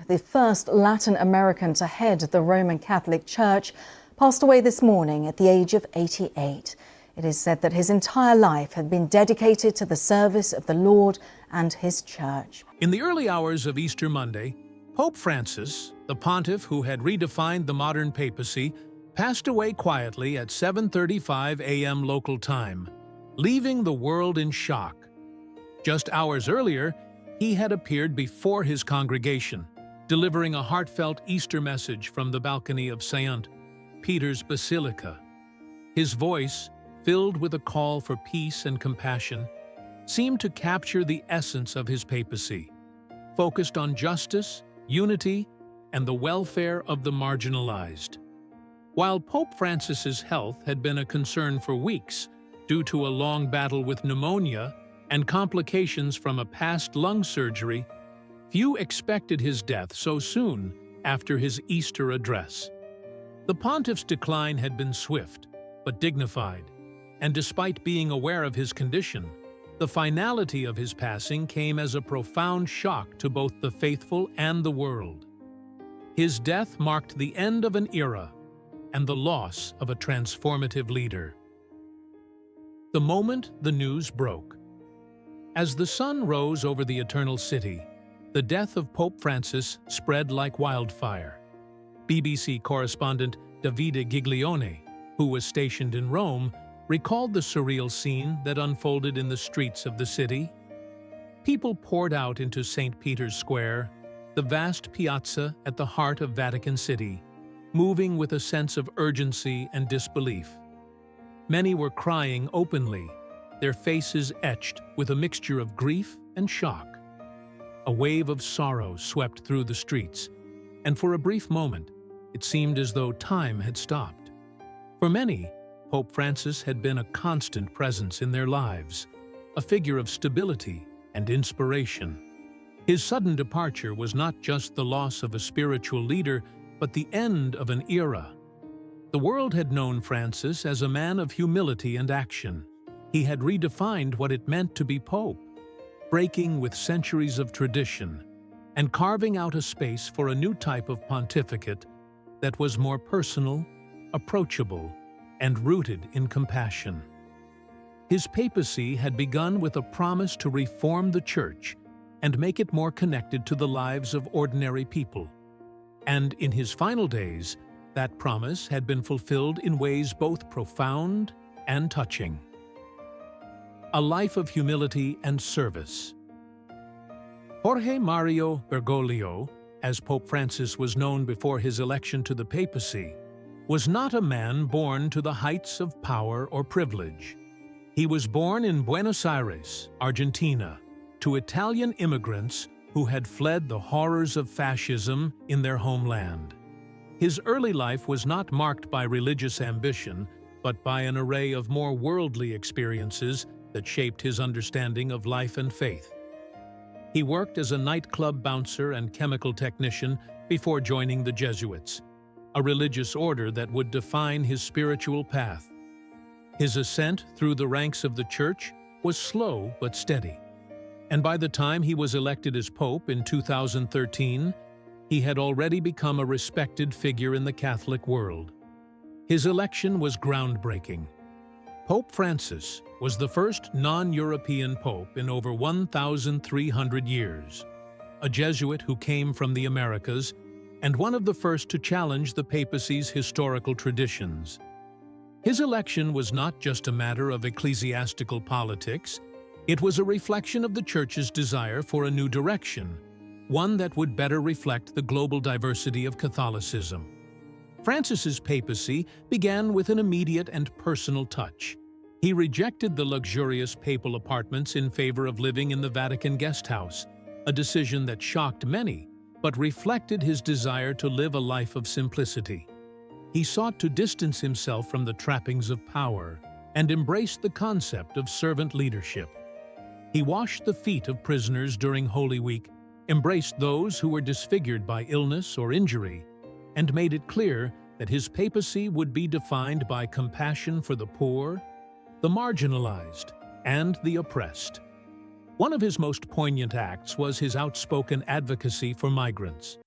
the first Latin American to head the Roman Catholic Church, passed away this morning at the age of 88. It is said that his entire life had been dedicated to the service of the Lord and his Church. In the early hours of Easter Monday, Pope Francis, the pontiff who had redefined the modern papacy, passed away quietly at 7:35 a.m. local time, leaving the world in shock. Just hours earlier, he had appeared before his congregation, delivering a heartfelt Easter message from the balcony of St. Peter's Basilica. His voice, filled with a call for peace and compassion, seemed to capture the essence of his papacy, focused on justice, unity, and the welfare of the marginalized. While Pope Francis's health had been a concern for weeks due to a long battle with pneumonia and complications from a past lung surgery, few expected his death so soon after his Easter address. The pontiff's decline had been swift but dignified, and despite being aware of his condition, the finality of his passing came as a profound shock to both the faithful and the world. His death marked the end of an era and the loss of a transformative leader. The moment the news broke. As the sun rose over the Eternal City, the death of Pope Francis spread like wildfire. BBC correspondent Davide Giglione, who was stationed in Rome, recalled the surreal scene that unfolded in the streets of the city. People poured out into St. Peter's Square, the vast piazza at the heart of Vatican City, moving with a sense of urgency and disbelief. Many were crying openly, their faces etched with a mixture of grief and shock. A wave of sorrow swept through the streets, and for a brief moment, it seemed as though time had stopped. For many, Pope Francis had been a constant presence in their lives, a figure of stability and inspiration. His sudden departure was not just the loss of a spiritual leader, but the end of an era. The world had known Francis as a man of humility and action. He had redefined what it meant to be Pope, breaking with centuries of tradition and carving out a space for a new type of pontificate that was more personal, approachable, and rooted in compassion. His papacy had begun with a promise to reform the Church and make it more connected to the lives of ordinary people. And in his final days, that promise had been fulfilled in ways both profound and touching. A life of humility and service. Jorge Mario Bergoglio, as Pope Francis was known before his election to the papacy, was not a man born to the heights of power or privilege. He was born in Buenos Aires, Argentina, to Italian immigrants who had fled the horrors of fascism in their homeland. His early life was not marked by religious ambition, but by an array of more worldly experiences that shaped his understanding of life and faith. He worked as a nightclub bouncer and chemical technician before joining the Jesuits, a religious order that would define his spiritual path. His ascent through the ranks of the Church was slow but steady, and by the time he was elected as Pope in 2013, he had already become a respected figure in the Catholic world. His election was groundbreaking. Pope Francis was the first non-European pope in over 1,300 years, a Jesuit who came from the Americas, and one of the first to challenge the papacy's historical traditions. His election was not just a matter of ecclesiastical politics, it was a reflection of the Church's desire for a new direction, one that would better reflect the global diversity of Catholicism. Francis's papacy began with an immediate and personal touch. He rejected the luxurious papal apartments in favor of living in the Vatican guest house, a decision that shocked many, but reflected his desire to live a life of simplicity. He sought to distance himself from the trappings of power and embraced the concept of servant leadership. He washed the feet of prisoners during Holy Week, embraced those who were disfigured by illness or injury, and made it clear that his papacy would be defined by compassion for the poor, the marginalized, and the oppressed. One of his most poignant acts was his outspoken advocacy for migrants.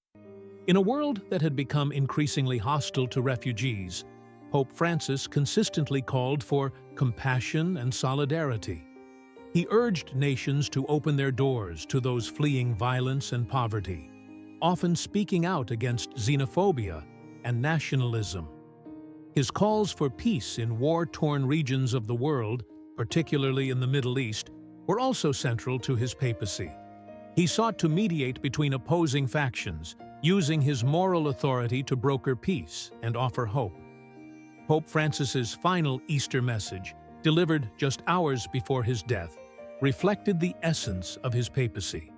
In a world that had become increasingly hostile to refugees, Pope Francis consistently called for compassion and solidarity. He urged nations to open their doors to those fleeing violence and poverty, often speaking out against xenophobia and nationalism. His calls for peace in war-torn regions of the world, particularly in the Middle East, were also central to his papacy. He sought to mediate between opposing factions, using his moral authority to broker peace and offer hope. Pope Francis's final Easter message, delivered just hours before his death, reflected the essence of his papacy.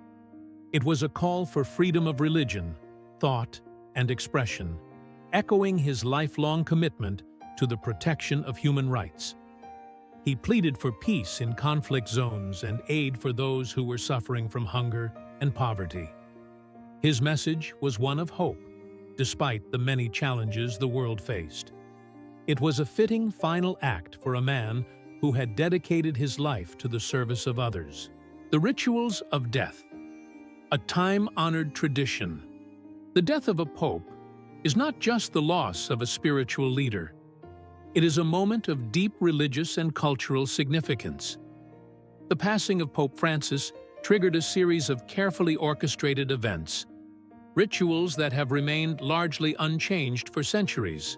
It was a call for freedom of religion, thought, and expression, echoing his lifelong commitment to the protection of human rights. He pleaded for peace in conflict zones and aid for those who were suffering from hunger and poverty. His message was one of hope, despite the many challenges the world faced. It was a fitting final act for a man who had dedicated his life to the service of others. The rituals of death, a time-honored tradition. The death of a pope is not just the loss of a spiritual leader. It is a moment of deep religious and cultural significance. The passing of Pope Francis triggered a series of carefully orchestrated events, rituals that have remained largely unchanged for centuries.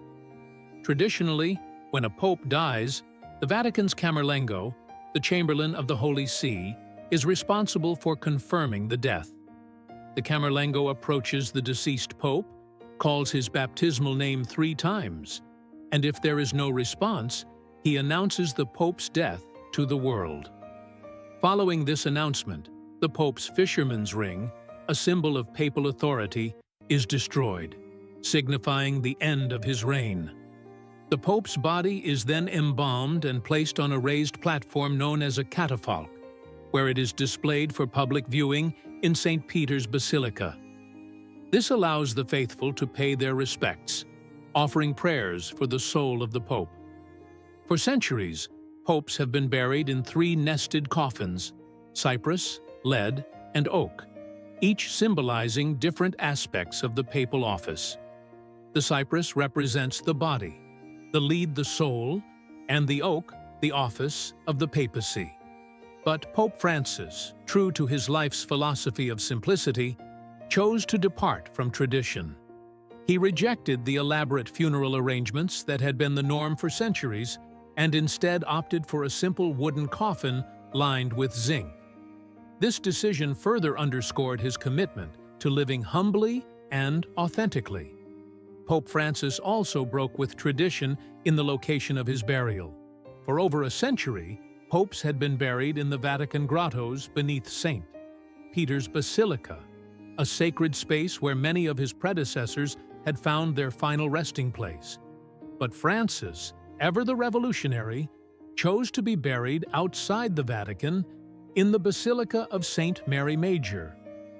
Traditionally, when a pope dies, the Vatican's Camerlengo, the Chamberlain of the Holy See, is responsible for confirming the death. The Camerlengo approaches the deceased pope, calls his baptismal name 3 times, and if there is no response, he announces the pope's death to the world. Following this announcement, the pope's fisherman's ring, a symbol of papal authority, is destroyed, signifying the end of his reign. The pope's body is then embalmed and placed on a raised platform known as a catafalque, where it is displayed for public viewing in St. Peter's Basilica. This allows the faithful to pay their respects, offering prayers for the soul of the pope. For centuries, popes have been buried in 3 nested coffins: cypress, lead, and oak, each symbolizing different aspects of the papal office. The cypress represents the body, the lead the soul, and the oak the office of the papacy. But Pope Francis, true to his life's philosophy of simplicity, chose to depart from tradition. He rejected the elaborate funeral arrangements that had been the norm for centuries and instead opted for a simple wooden coffin lined with zinc. This decision further underscored his commitment to living humbly and authentically. Pope Francis also broke with tradition in the location of his burial. For over a century, popes had been buried in the Vatican grottos beneath St. Peter's Basilica, a sacred space where many of his predecessors had found their final resting place. But Francis, ever the revolutionary, chose to be buried outside the Vatican in the Basilica of St. Mary Major,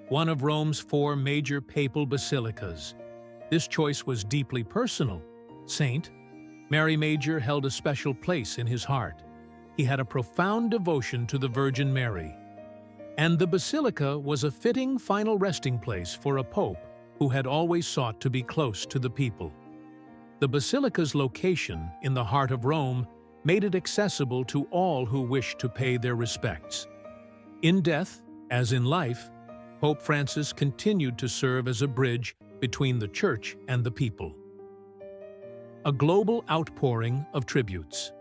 one of Rome's 4 major papal basilicas. This choice was deeply personal. St. Mary Major held a special place in his heart. He had a profound devotion to the Virgin Mary, and the basilica was a fitting final resting place for a pope who had always sought to be close to the people. The basilica's location in the heart of Rome made it accessible to all who wished to pay their respects. In death, as in life, Pope Francis continued to serve as a bridge between the Church and the people. A global outpouring of tributes.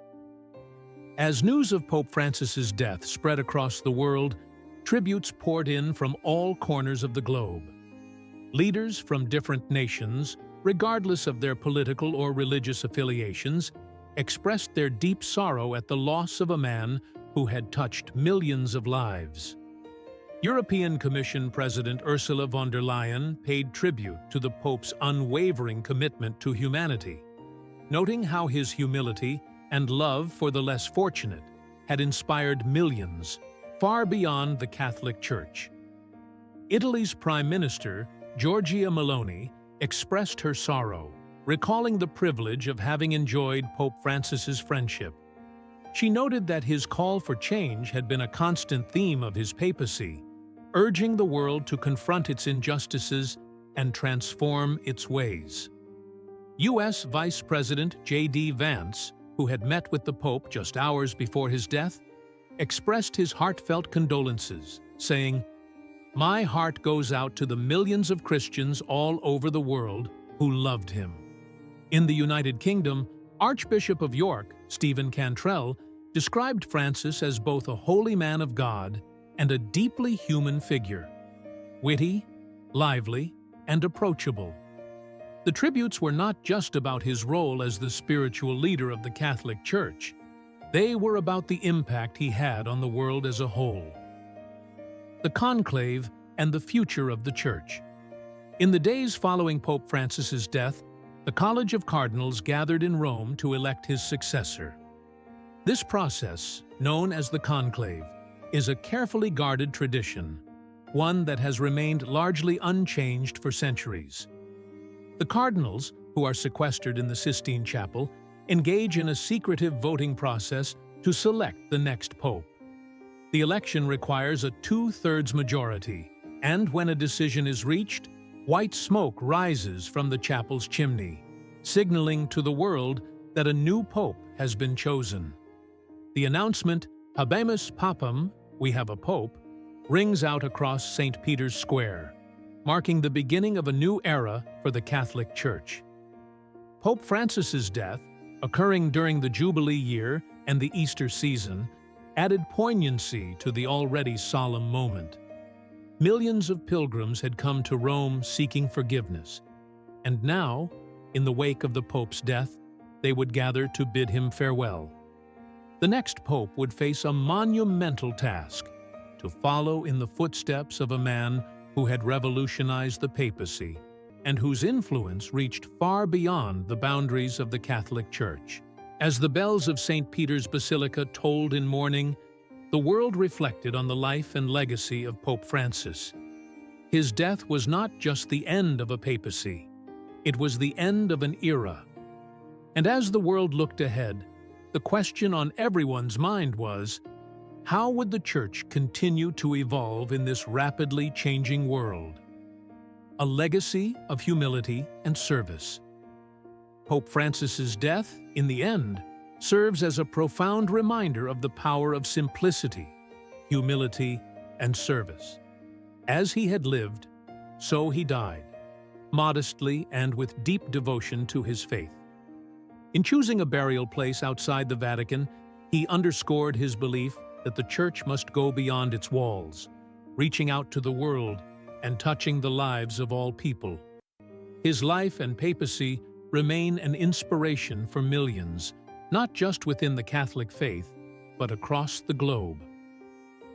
As news of Pope Francis's death spread across the world, tributes poured in from all corners of the globe. Leaders from different nations, regardless of their political or religious affiliations, expressed their deep sorrow at the loss of a man who had touched millions of lives. European Commission President Ursula von der Leyen paid tribute to the Pope's unwavering commitment to humanity, noting how his humility and love for the less fortunate had inspired millions far beyond the Catholic Church. Italy's Prime Minister, Giorgia Meloni, expressed her sorrow, recalling the privilege of having enjoyed Pope Francis's friendship. She noted that his call for change had been a constant theme of his papacy, urging the world to confront its injustices and transform its ways. U.S. Vice President J.D. Vance, who had met with the Pope just hours before his death, expressed his heartfelt condolences, saying, "My heart goes out to the millions of Christians all over the world who loved him." In the United Kingdom, Archbishop of York, Stephen Cantrell, described Francis as both a holy man of God and a deeply human figure, witty, lively, and approachable. The tributes were not just about his role as the spiritual leader of the Catholic Church. They were about the impact he had on the world as a whole. The conclave and the future of the Church. In the days following Pope Francis's death, the College of Cardinals gathered in Rome to elect his successor. This process, known as the conclave, is a carefully guarded tradition, one that has remained largely unchanged for centuries. The cardinals, who are sequestered in the Sistine Chapel, engage in a secretive voting process to select the next pope. The election requires a 2/3 majority, and when a decision is reached, white smoke rises from the chapel's chimney, signaling to the world that a new pope has been chosen. The announcement, "Habemus Papam," we have a pope, rings out across St. Peter's Square, marking the beginning of a new era for the Catholic Church. Pope Francis's death, occurring during the Jubilee year and the Easter season, added poignancy to the already solemn moment. Millions of pilgrims had come to Rome seeking forgiveness, and now, in the wake of the Pope's death, they would gather to bid him farewell. The next Pope would face a monumental task: to follow in the footsteps of a man who had revolutionized the papacy and whose influence reached far beyond the boundaries of the Catholic Church. As the bells of St. Peter's Basilica tolled in mourning, the world reflected on the life and legacy of Pope Francis. His death was not just the end of a papacy, it was the end of an era. And as the world looked ahead, the question on everyone's mind was, how would the Church continue to evolve in this rapidly changing world? A legacy of humility and service. Pope Francis's death, in the end, serves as a profound reminder of the power of simplicity, humility, and service. As he had lived, so he died, modestly and with deep devotion to his faith. In choosing a burial place outside the Vatican, he underscored his belief that the Church must go beyond its walls, reaching out to the world and touching the lives of all people. His life and papacy remain an inspiration for millions, not just within the Catholic faith, but across the globe.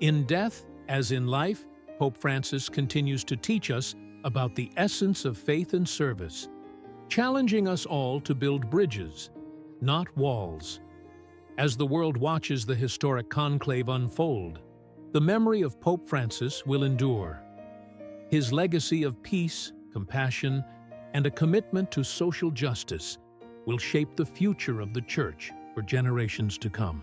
In death, as in life, Pope Francis continues to teach us about the essence of faith and service, challenging us all to build bridges, not walls. As the world watches the historic conclave unfold, the memory of Pope Francis will endure. His legacy of peace, compassion, and a commitment to social justice will shape the future of the Church for generations to come.